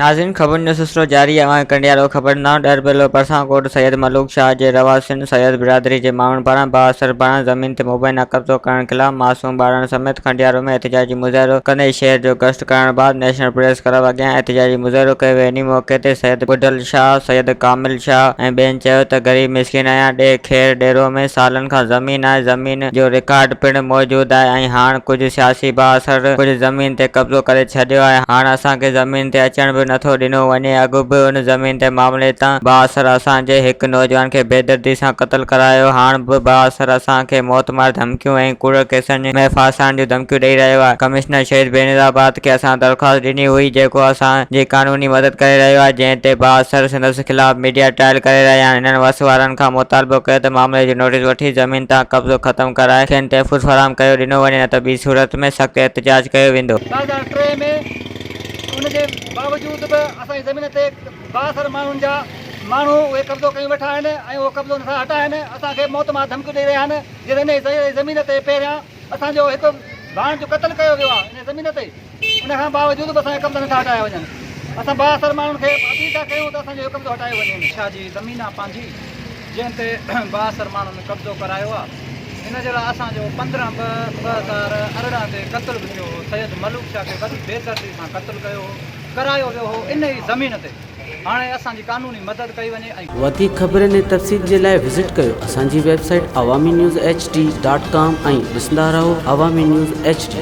नाज़रीन ख़बर जो सिलसिलो जारी आहे। कंडियारो ख़बरनाम डरबेलो परसांकोट सैयद मलूक शाह जे रवासियुनि सैयद बिरादरी जे माण्हुनि पारां बाअसर पारां ज़मीन ते मुबैना कब्ज़ो करण ख़िलाफ़ मासूम ॿारनि समेत खंडियारो में एहतिजाजी मुज़ाहिरो कंदे शहर जो गश्त करण बाद नेशनल प्रेस क्लब अॻियां एहतिजाजी मुज़ाहिरो कयो वियो। इन मौक़े ते सैयद बुढल शाह, सैयद कामिल शाह ऐं ॿियनि चयो त ग़रीब मिस्किन आहियां, ख़ैर डेरो में सालनि खां ज़मीन आहे, ज़मीन जो रिकॉर्ड पिणु मौजूदु आहे ऐं हाणे कुझु सियासी बाअसर कुझु ज़मीन ते कब्ज़ो करे छॾियो आहे। हाणे असांखे ज़मीन ते अचण बि नथो ॾिनो वञे। अॻु बि उन ज़मीन ते मामले तां बाअसर असांजे हिकु नौजवान खे बेदर्दी सां क़त्ल करायो। हाणे बि बाअसर असांखे मौतमार धमकियूं ऐं कूड़ केसनि में फासाइण जूं धमकियूं ॾेई रहियो आहे। कमिश्नर शहीद बेनीराबाद खे असां दरख़्वास्त ॾिनी हुई, जेको असांजी कानूनी मदद करे रहियो आहे, जंहिं ते बाअसर संदसि ख़िलाफ़ मीडिया ट्रायल करे रहिया आहिनि। हिननि वस वारनि खां मुतालबो कयो त मामले जो नोटिस वठी ज़मीन तां कब्ज़ो ख़तमु कराए खेनि तहफ़्फ़ुज़ फराहम कयो ॾिनो वञे, न त ॿी सूरत में सख़्तु एहतिजाज कयो वेंदो। उनजे बावजूद बि असांजी ज़मीन ते बाअसर माण्हुनि जा माण्हू उहे कब्ज़ो कयूं वेठा आहिनि ऐं उहो कब्ज़ो नथा हटाइनि। असांखे मौतमार धमकियूं ॾेई रहिया आहिनि। जॾहिं ज़मीन ते पहिरियां असांजो हिकु भाउ जो क़त्ल कयो वियो आहे इन ज़मीन ते, उनखां बावजूद बि असांखे कब्ज़ो नथा हटाया वञनि। असां बाअसर माण्हुनि खे अपील था कयूं त असांजो कब्ज़ो हटायो वञे। शाह जी ज़मीन आहे पंहिंजी, जंहिं ते बाअसर माण्हुनि कब्ज़ो करायो आहे। इन जे लाइ असांजो 15/2/2018 ते क़त्ल बि थियो हो। सैयद मलूक शाह खे वॾी बेदर्दी सां क़त्ल करायो वियो हो इन ई ज़मीन ते। हाणे असांजी कानूनी मदद कई वञे ऐं वधीक ख़बरनि ऐं तफ़सील जे लाइ विज़िट कयो असांजी वेबसाइट awamiNewsHD.com ऐं ॾिसंदा रहो अवामी न्यूज़ HD।